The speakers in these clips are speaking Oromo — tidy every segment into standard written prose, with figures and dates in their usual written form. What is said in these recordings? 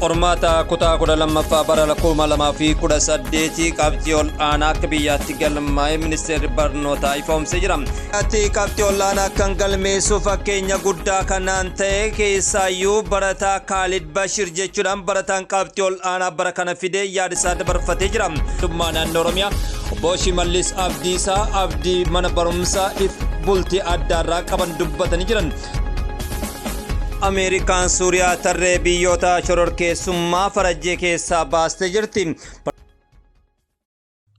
Qormaata kutaa 12ffaa bara 2018 qabxii olaanaa akka biyyaatti galmaa'ee ministeerri barnootaa ifoomsee jira. Qabxii olaanaa kan galmeessuu fakkeenya guddaa kanaan ta'e keessaayyuu barataa Khalid Bashir jechuudhaan barataan qabxii olaanaa bara kana fidee yaada isaa dabarfatee jira. Naannoon Oromiyaa obbo Shimallis Abdiisaa abdii mana barumsaa bultii addaarraa qaban dubbatanii jiran. Ameerikaan Suuriyaa tarree biyyoota shororkeessummaa farajjee keessaa baastee jirti.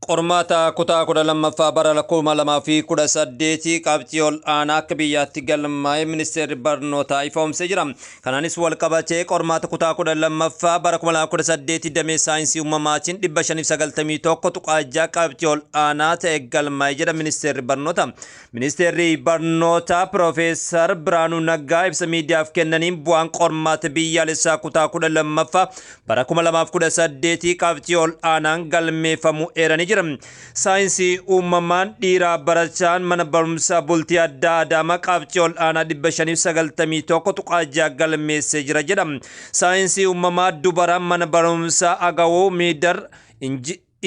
Qormaata kutaa 12ffaa bara 2018 qabxii olaanaa akka biyyaatti galmaa'ee ministeerri barnootaa ifoomsee jira. Kanaanis wal qabatee qormaata kutaa 12ffaa bara 2018 damee saayinsii uumamaatiin 591 tuqaajaa qabxii olaanaa ta'e galmaa'ee jedha ministeerri barnootaa. Ministeerri barnootaa Piroofeesar Biraanuu Naggaa ibsa miidiyaaf kennaniin bu'aan qormaata biyyaalessaa kutaa 12ffaa bara 2018 qabxii olaanaan galmeeffamuu eeranii jira. Saayinsii uumamaan dhiiraa barachaan mana barumsaa bultii addaa Adaamaa qabxii olaanaa 591 tuqaajaa galmeessee jira jedha. Saayinsii uumamaa dubaraan mana barumsaa Agawoo Miidar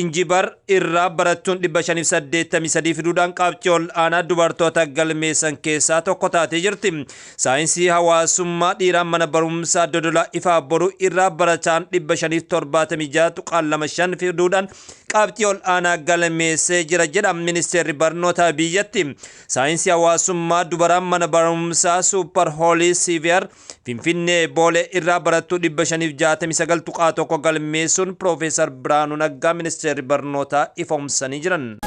Injibar irraa barattuun 583 fiduudhaan qabxii olaanaa dubartoota galmeessan keessaa tokko taatee jirti. Saayinsii hawaasummaa dhiiraan mana barumsaa Dodolaa Ifaa Boruu irraa barataan 576.25 fiduudhaan qabxii olaanaa galmeessee jira jedha ministeerri barnootaa biyyatti. Saayinsii hawaasummaa dubaraan mana barumsaa Suupar Hoolii Siiviyer Finfinnee Boolee irraa barattuu 569.1 galmeessuun Piroofeesar Biraanuu Naggaa ministeerri barnootaa ifoomsanii jiran.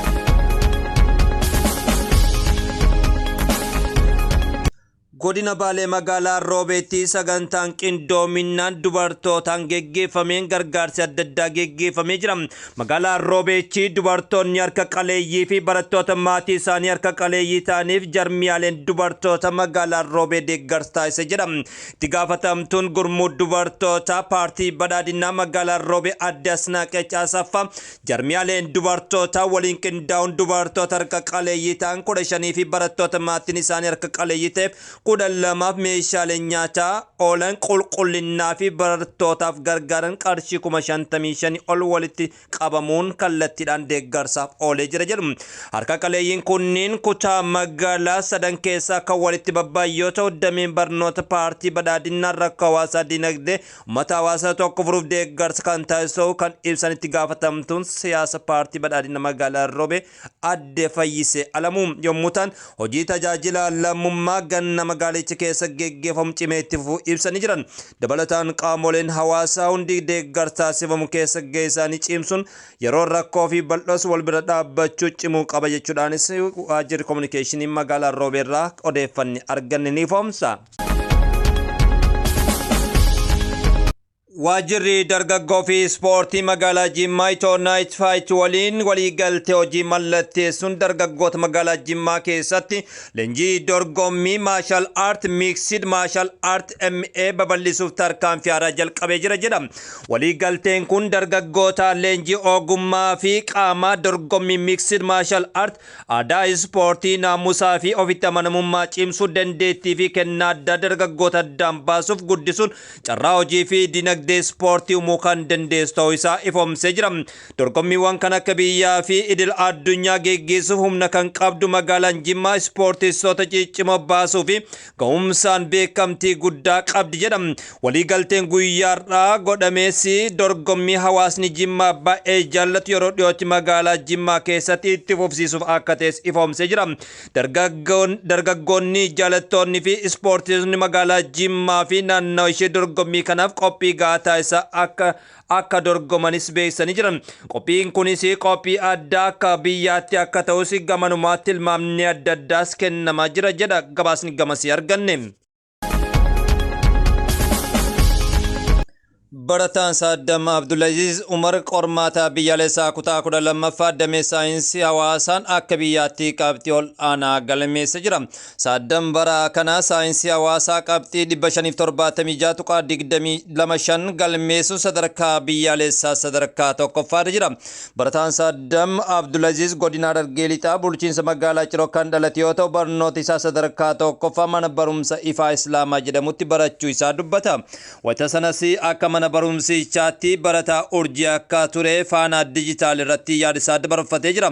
Godina Baalee magaalaa Roobeetti sagantaan qindoominaan dubartootaan geggeeffameen gargaarsi adda addaa geggeeffamee jira. Magaalaa Roobeetti dubartoonni harka qaleeyyii fi barattoota maatii isaanii harka qaleeyyii ta'aniif jarmiyaaleen dubartoota magaalaa Roobee deeggarsa taasise jedha. Itti gaafatamtuun gurmuu dubartoota paartii badhaadhinaa magaalaa Roobee adde Asnaaqee Caasaffaa jarmiyaaleen dubartoota waliin qindaa'uun dubartoota harka qaleeyyii ta'an 15 fi barattoota maatiin isaanii harka qaleeyyii ta'eef 12 meeshaalee nyaataa oolan qulqullinnaa fi barattootaaf gargaaran qarshii 55,000 ol walitti qabamuun kallattiidhaan deeggarsaaf oolee jira jedhu. Harka qaleeyyiin kunniin kutaa magaalaa sadan keessaa kan walitti babba'an yoo ta'u dameen barnoota paartii badhaadhinaa rakkoo hawaasaa dinagdee uummata hawaasaa tokko furuuf deeggarsa kan taasisu kan ibsan itti gaafatamtuun siyaasa paartii badhaadhina magaalaa Roobee adde Fayyisee Alamuu yommuu ta'an hojii tajaajila lammummaa ganna magaalicha keessa geggeeffamu cimee itti fufuu ibsanii jiran. Dabalataan qaamoleen hawaasaa hundi deeggarsa taasifamu keessa gahee isaanii cimsuun yeroo rakkoo fi bal'oos wal bira dhaabbachuu cimuu qaba jechuudhaanis waajjirri kominikeeshinii magaalaa Roobeerraa odeeffanni arganne ni ifoomsa. Waajjirri dargaggoo fi ispoortii magaalaa Jimmaa Naayit Faayit waliin waliigaltee hojii mallatteessuun dargaggoota magaalaa Jimmaa keessatti leenjii dorgommii maashal aart miiksid maashal aart MA babal'isuuf tarkaanfii haaraa jalqabee jira jedha. Waliigalteen kun dargaggoota leenjii ogummaa fi qaamaa dorgommii miiksid maashal aart aadaa ispoortii naamusaa fi ofitti amanamummaa cimsuu dandeettii fi kennaa addaa dargaggoota addaan baasuuf guddisuun carraa hojii fi dinagdee ispoortii uumuu kan dandeessu ta'uu isaa ifoomsee jira. Dorgommiiwwan kan akka biyyaa fi idil addunyaa geggeessuuf humna kan qabdu magaalaan Jimmaa ispoortistoota ciccimoo baasuu fi ga'umsaan beekamtii guddaa qabdi jedha. Waliigalteen guyyaarraa godhamees dorgommii hawaasni Jimmaa baay'ee jaallatu yeroo dhiyootti magaalaa Jimmaa keessatti itti fufsiisuuf akka ta'es ifoomsee jira. Dargaggoonni jaalattoonni fi ispoortistoonni magaalaa Jimmaa fi naannoo ishee dorgommii kanaaf qophii taasisaa akka dorgomanis beeksisanii jiran. Qophiin kunis qophii addaa akka biyyaatti akka ta'us gamanumaatti tilmaamni adda addaas kennamaa jira jedha gabaasni gamasii arganne. Barataan Saddam Abdulaziz Umar Qormaata Biyyaalessaa kutaa 12ffaa damee saayinsii hawaasaan akka biyyaatti qabxii olaanaa galmeessee jira. Saddam bara kana saayinsii hawaasaa qabxii 576.25 galmeessuun sadarkaa biyyaalessaa sadarkaa tokkoffaarra jira. Barataan Saddam Abdulaziz godina Harargee Lixaa bulchiinsa magaalaa Ciroo kan dhalate yoo ta'u barnoota isaa sadarkaa tokkoffaa mana barumsa Ifaa Islaamaa jedhamutti barachuu isaa dubbata. Wayita sanas akka mana mana barumsichaatti barataa urjii akka ture faana dijitaal irratti yaadisaa dabarfatee jira.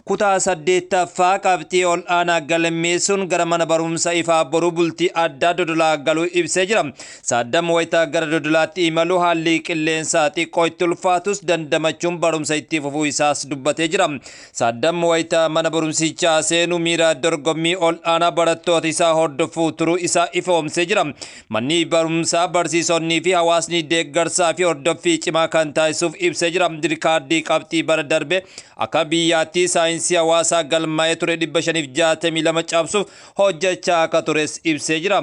Kutaa 8ffaa qabxii olaanaa galmeessuun gara mana barumsa ifaa boruu bultii addaa dodolaa galuu ibsee jira. Saaddam wayitaa gara dodolaatti imalu haalli qilleensaa xiqqoo itti ulfaatus dandamachuun barumsa itti fufuu isaas dubbatee jira. Saaddam wayitaa mana barumsichaa seenuu miira dorgommii olaanaa barattoota isaa hordofuu turuu isaa ifoomsee jira. Manni barumsaa barsiisonnii fi hawaasni deeggarsaa fi hordoffii cimaa kan taasisuuf ibsee jira. Dirikaardii qabxii bara darbe akka biyyaatti saayinsii hawaasaa galmaa'ee ture 562 cabsuuf hojjechaa akka tures ibsee jira.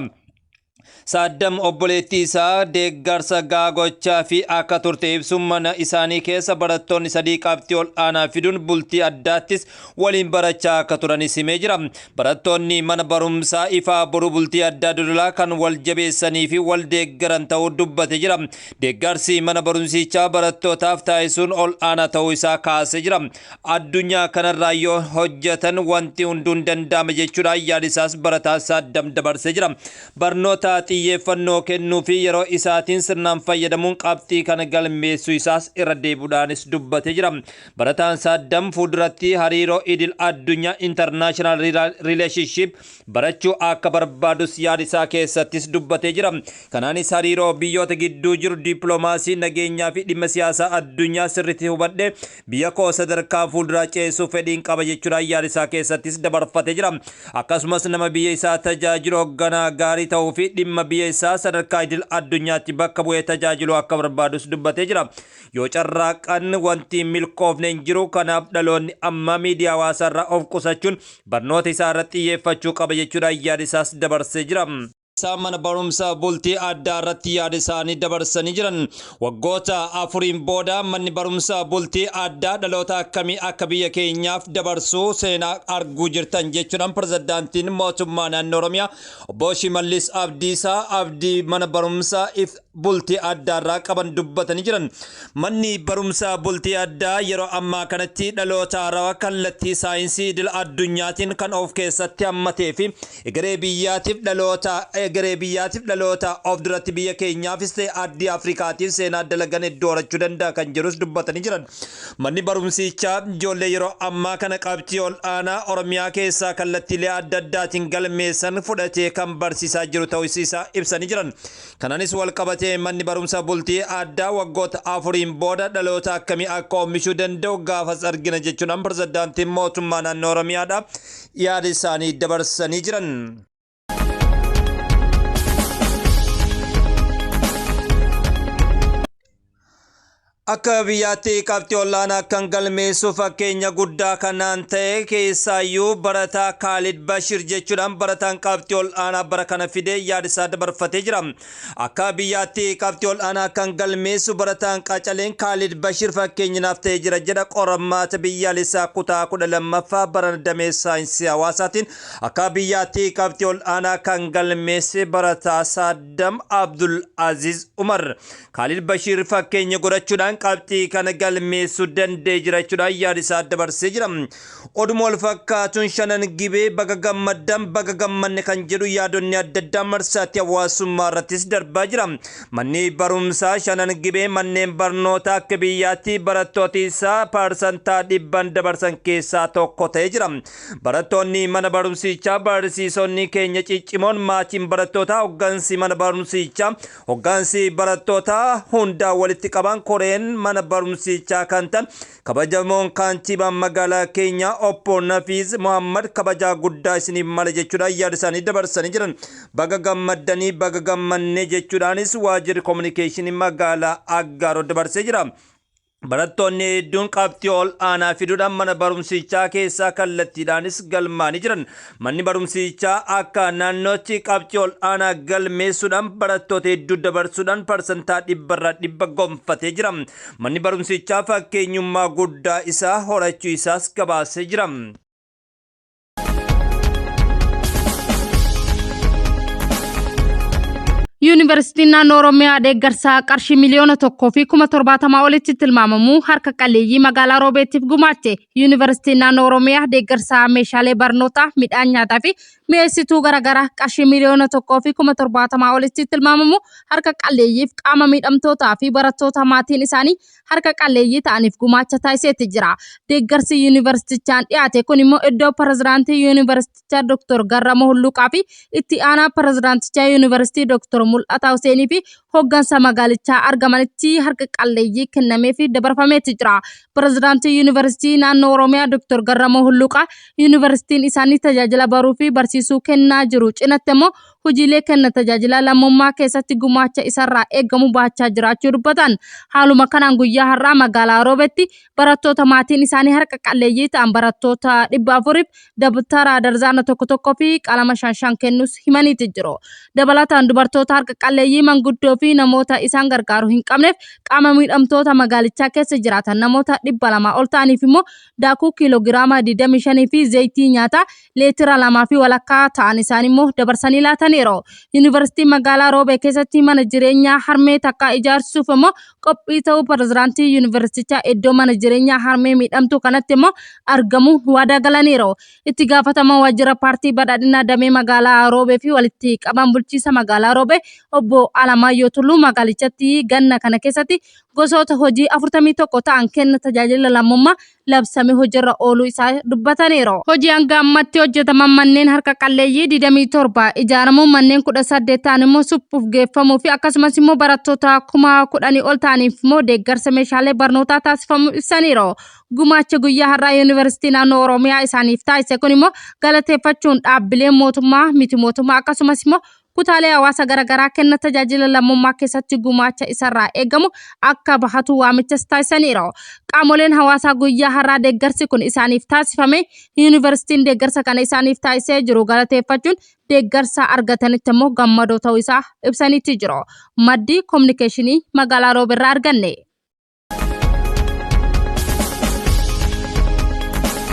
Saaddam obboleettii isaa deeggarsa gaagochaa fi akka turte ibsuun mana isaanii keessa barattoonni 3 qabxii olaanaa fiduun bultii addaattis waliin barachaa akka turanis himee jira. Barattoonni mana barumsaa ifaa boruu bultii addaa dodolaa kan wal jabeessanii fi wal deeggaran ta'uu dubbatee jira. Deeggarsi mana barumsichaa barattootaaf taasisuun olaanaa ta'uu isaa kaasee jira. Addunyaa kanarraa yoo hojjetan wanti hunduun danda'ama jechuudhaan yaadisaas barataa Saaddam dabarsee jira. Barnoota xiyyeeffannoo kennuu fi yeroo isaatiin sirnaan fayyadamuun qabxii kana galmeessuu isaas irra deebi'uudhaanis dubbatee jira. Barataan Saaddam fuulduratti hariiroo idil addunyaa international relationship barachuu akka barbaadus yaadisaa keessattis dubbatee jira. Kanaanis hariiroo biyyoota gidduu jiru dippiloomaasii nageenyaa fi dhimma siyaasaa addunyaa sirriitti hubadhee biyya koo sadarkaa fuulduraa ceesuu fedhiin qaba jechuudhaan yaadisaa keessattis dabarfatee jira. Akkasumas nama biyya isaa tajaajilu hoogganaa gaarii ta'uu fi dhimma biyya isaa sadarkaa idil addunyaatti bakka bu'ee tajaajilu akka barbaadus dubbatee jira. Yoo carraaqan wanti milkoofne hin jiru, kanaaf dhaloonni amma miidiyaa hawaasaarraa of qusachuun barnoota isaa irratti xiyyeeffachuu qaba jechuudhaan yaadisaas dabarsee jira. Mana barumsa bultii addaa irratti yaada isaanii dabarsanii jiran. Waggoota 4 booda manni barumsa bultii addaa dhaloota akkamii akka biyya keenyaaf dabarsuu seenaa arguu jirtan jechuudhaan pirezidaantiin mootummaa naannoo Oromiyaa obbo Shimallis Abdiisaa abdii mana barumsa bultii addaa irraa qaban dubbatanii jiran. Manni barumsa bultii addaa yeroo ammaa kanatti dhaloota haarawaa kallattii saayinsii idil addunyaatiin kan of keessatti hammatee fi egeree biyyaatiif dhaloota of duratti biyya keenyaafis ta'e ardii Afrikaatiif seenaa dalagan iddoo horachuu danda'a kan jedhus dubbatanii jiran. Manni barumsichaa ijoollee yeroo ammaa kana qabxii olaanaa Oromiyaa keessaa kallattiilee adda addaatiin galmeessan fudhatee kan barsiisaa jiru ta'uu isaa ibsanii jiran. Kanaanis wal qabatee manni barumsa bultii addaa waggoota 4 booda dhaloota akkamii akka oomishuu danda'u gaafas argina jechuudhaan pirezidaantiin mootummaa naannoo Oromiyaadha yaada isaanii dabarsanii jiran. Akka biyyaatti qabxii olaanaa kan galmeessu fakkeenya guddaa kanaan ta'e keessaayyuu barataa Khalid Bashir jechuudhaan barataan qabxii olaanaa bara kana fide yaadisaa dabarfatee jira. Akka biyyaatti qabxii olaanaa kan galmeessu barataan qacaleen Khalid Bashir fakkeenyaaf ta'ee jira jedha qormaata biyyaalessaa kutaa 12ffaa bara damee saayinsii hawaasaatiin. Akka biyyaatti qabxii olaanaa kan galmeesse barataa Saaddam Abdul Aziz Umar. Khalid Bashir fakkeenya godhachuudhaan qabxii kana galmeessuu danda'ee jira jechuudhaan yaadisaa dabarsee jira. Oduma wal fakkaatuun shanan gibee baga gammaddan baga gammanne kan jedhu yaadonni adda addaa marsaatti hawaasummaa irrattis darbaa jira. Manni barumsaa shanan gibee manneen barnootaa akka biyyaatti barattoota isaa parsantaa 100 dabarsan keessaa tokko ta'ee jira. Barattoonni mana barumsichaa barsiisonni keenya ciccimoon maatiin barattootaa hoggansi mana barumsichaa hoggansi barattootaa hundaa walitti qaban koreen mana barumsichaa kan ta'an kabajamoon kantiibaa magaalaa keenyaa obbo Nafiis Muhammad kabajaa guddaa isiniif mala jechuudhaan yaada isaanii dabarsanii jiran. Baga gammaddanii baga gammannee jechuudhaanis waajjirri kominikeeshinii magaalaa Aggaaroo dabarsee jira. Barattoonni hedduun qabxii olaanaa fiduudhaan mana barumsichaa keessaa kallattiidhaanis galmaanii jiran. Manni barumsichaa akka naannootti qabxii olaanaa galmeessuudhaan barattoota hedduu dabarsuudhaan parsantaa 100% gonfatee jira. Manni barumsichaa fakkeenyummaa guddaa isaa horachuu isaas gabaasee jira. Yuunivarsiitiin Naannoo Oromiyaa deeggarsa qarshii miliyoona 1.70 olitti tilmaamamu harka qalleeyyii magaalaa Roobeettiif gumaache. Yuunivarsiitiin Naannoo Oromiyaa deeggarsa meeshaalee barnootaa, midhaan nyaataa fi mi'eessituu garaagaraa qarshii miliyoona 1.70 olitti tilmaamamu harka qalleeyyiif qaama miidhamtootaa fi barattoota maatiin isaanii harka qalleeyyii ta'aniif gumaacha taasisetti jira. Deeggarsi yuunivarsiitichaan dhiyaate kun immoo iddoo pirezidaantii yuunivarsiitichaa Dr. Garramoo Hulluqaa fi itti aanaa pirezidaantichaa yuunivarsiitii Dr. Mul'ataa Huseenii fi hoggansa magaalichaa argamanitti harka qalleeyyii kennamee fi dabarfameetti jira. Pirezidaantii yuunivarsiitii Naannoo Oromiyaa Dr. Garramoo Hulluqaa yuunivarsiitiin isaanii tajaajila baruu fi barsiisuu kennaa jiru cinatti immoo hojiilee kenna tajaajila lammummaa keessatti gumaacha isarraa eegamu baachaa jiraachuu dubbatan. Haaluma kanaan guyyaa har'aa magaalaa Roobeetti barattoota maatiin isaanii harka qalleeyyii ta'an barattoota 400 dabtara darzaana tokko fi qalama 5 kennuus himaniiti jiru. Dabalataan dubartoota harka qalleeyyii manguddoo fi namoota isaan gargaaru hin qabneef qaama miidhamtoota magaalichaa keessa jiraatan namoota 200 ol ta'aniif immoo daakuu kiiloogiraama 25 fi zayitii nyaataa leetira 2 fi walakkaa ta'an isaan immoo dabarsanii laatan. Yuunivarsiitii magaalaa Roobee keessatti mana jireenyaa harmee takkaa ijaarsuuf immoo qophii ta'uu pirezidaantii yuunivarsiitichaa iddoo mana jireenyaa harmee miidhamtuu kanatti immoo argamu waadaa galaniiru. Itti gaafatamaa waajjira paartii badhaadhinaa damee magaalaa Roobee fi walitti qaban bulchiisa magaalaa Roobee obbo Alamaayyoo Tulluu magaalichatti ganna kana keessatti gosoota hojii 41 ta'an kenna tajaajila lammummaa labsame hojiirra ooluu isaa dubbataniiru. Hojii hanga ammatti hojjetaman manneen harka qalleeyyii 27 ijaaramu manneen 18 ta'an immoo suphuuf geeffamuu fi akkasumas immoo barattoota 10,000 ol ta'aniif immoo deeggarsa meeshaalee barnootaa taasifamuu ibsaniiru. Gumaacha guyyaa har'aa yuunivarsiitii Naannoo Oromiyaa isaaniif taasise kun immoo galateeffachuun dhaabbileen mootummaa miti mootummaa akkasumas immoo kutaalee hawaasa garaagaraa kenna tajaajila lammummaa keessatti gumaacha isarraa eegamu akka bahatu waamichas taasisaniiru. Qaamoleen hawaasaa guyyaa har'aa deeggarsi kun isaaniif taasifame yuunivarsiitiin deeggarsa kana isaaniif taasisee jiru galateeffachuun deeggarsa argatanitti immoo gammadoo ta'uu isaa ibsaniitti jiru. Maddi kominikeeshinii magaalaa Roobeerraa arganne.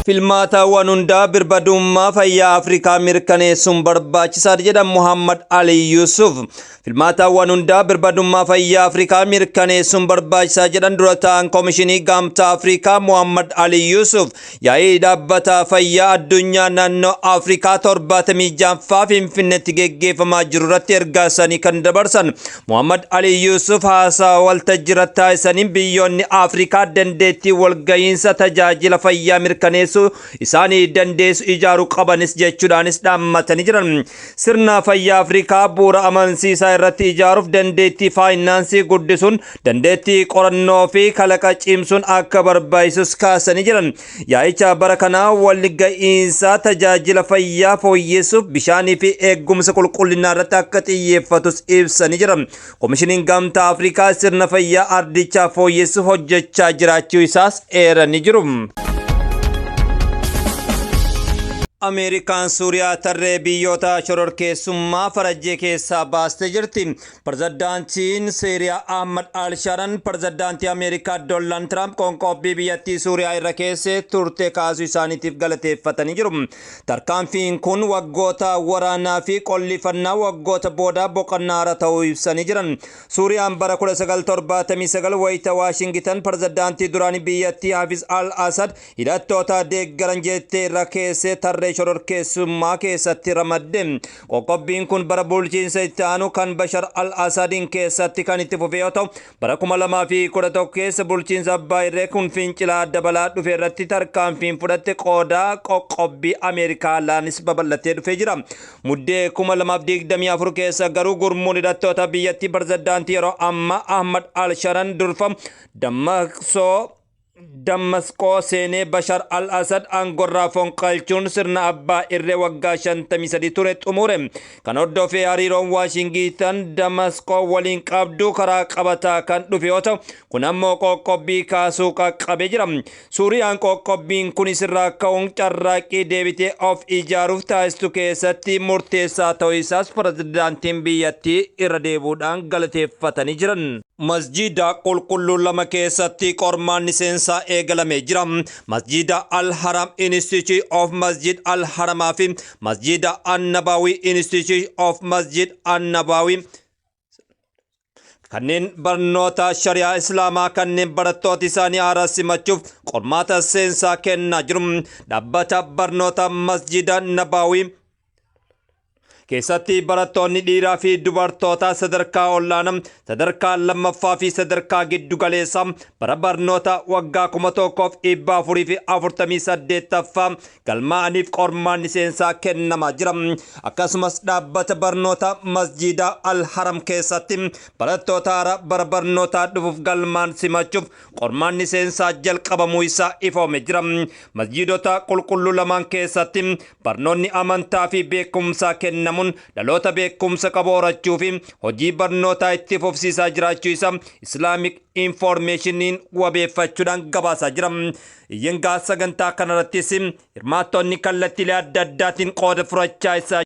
Filmaatawwan hundaa birmadummaa fayyaa Afrikaa mirkaneessuun barbaachisaadha jedha Muhammad Ali Yusuf. Filmaatawwan hundaa birmadummaa fayyaa Afrikaa mirkaneessuun barbaachisaa jedhan dura ta'an Koomishinii Gamtaa Afrikaa Muhammad Ali Yusuf yaa'ii dhaabbata fayyaa addunyaa naannoo Afrikaa 76ffaa Finfinneetti geggeeffamaa jiru irratti ergaa isaanii kan dabarsan. Muhammad Ali Yusuf haasaa waltajjii taasisaniin biyyoonni Afrikaa dandeettii walga'iinsa tajaajila fayyaa mirkaneessuu isaanii dandeessu ijaaruu qabanis jechuudhaanis dhaammatanii jiran. Sirna fayyaa Afrikaa bu'uura amansiisaa irratti ijaaruuf dandeettii faayinaansii guddisuun dandeettii qorannoo fi kalaqa cimsuun akka barbaachisus kaasanii jiran. Yaa'icha bara kanaa walga'iinsa tajaajila fayyaa fooyyessuuf bishaanii fi eegumsa qulqullinaa irratti akka xiyyeeffatus ibsanii jiran. Koomishiniin Gamtaa Afrikaa sirna fayyaa ardichaa fooyyessuuf hojjechaa jiraachuu isaas eeranii jiru. Ameerikaan Suuriyaa tarree biyyoota shororkeessummaa farajjee keessaa baastee jirti. Pirezidaantiin Siiriyaa Ahmad Al-Sharan pirezidaantii Ameerikaa Doonaald Tiraamp qoonqobbii biyyattii Suuriyaa irra keessee turte kaasuu isaaniitiif galateeffatanii jiru. Tarkaanfiin kun waggoota waraanaa fi qollifannaa waggoota boodaa boqonnaa ta'uu ibsanii jiran. Suuriyaan bara 1979 wayita Waashingitan pirezidaantii duraanii biyyattii Hafiz Al-Asad hidhattoota deeggaran jettee irra keessee tarree shororkeessummaa keessatti ramadde. Qoqqobbiin kun bara bulchiinsa itti aanu kan Bashar al-Asadin keessatti kan itti fufe yoo ta'u bara 2011 keessa bulchiinsa abbaa irree kun fincilaa dabalaa dhufe irratti tarkaanfiin fudhatte qoodaa qoqqobbii Ameerikaa laanis babal'atee dhufee jira. Muddee 2024 keessa garuu gurmuun hidhattoota biyyattii pirezidaantii yeroo ammaa Ahmad Al-Sharan durfamu Damasqoo seenee Bashar al-Asad aangorraa fonqalchuun sirna abbaa irree waggaa 53 ture xumure. Kan hordofee hariiroon Waashingitan Damasqoo waliin qabdu karaa qabataa kan dhufe yoo ta'u kun ammoo qoqqobbii kaasuu qaqqabee jira. Suuriyaan qoqqobbiin kun irraa ka'uun carraaqqii deebitee of ijaaruuf taasistu keessatti murteessaa ta'uu isaas pirezidaantiin biyyattii irra deebuudhaan galateeffatanii jiran. Masjida qulqulluu lama keessatti qormaanni seensaa eegalamee jira. Masjida Al-Haram Institute of Masjid Al-Haramaa fi Masjida An-Nabawi Institute of Masjid An-Nabawi kanneen barnoota shari'aa islaamaa kanneen barattoota isaanii haaraa simachuuf qormaata seensaa kennaa jiru. Dhaabbata barnoota masjida Nabaawii keessatti barattoonni dhiiraa fi dubartoota sadarkaa olaanaa, sadarkaa lammaffaa fi sadarkaa giddu galeessaa bara barnoota waggaa 1448ffaa galmaa'aniif qormaanni seensaa kennamaa jira. Akkasumas dhaabbata barnoota masjida Al-Haram keessatti barattoota haaraa bara barnootaa dhufuuf galmaan simachuuf qormaanni seensaa jalqabamuu isaa ifoomee jira. Masjidota qulqulluu lamaan keessatti barnoonni amantaa fi beekumsaa kennamu dhaloota beekumsa qabu horachuu fi hojii barnootaa itti fufsiisaa jiraachuu isaa Islamic Informationiin wabeeffachuudhaan gabaasaa jira. Iyyangaa sagantaa kanarrattis hirmaattonni kallattiilee adda addaatiin qooda fudhachaa isaa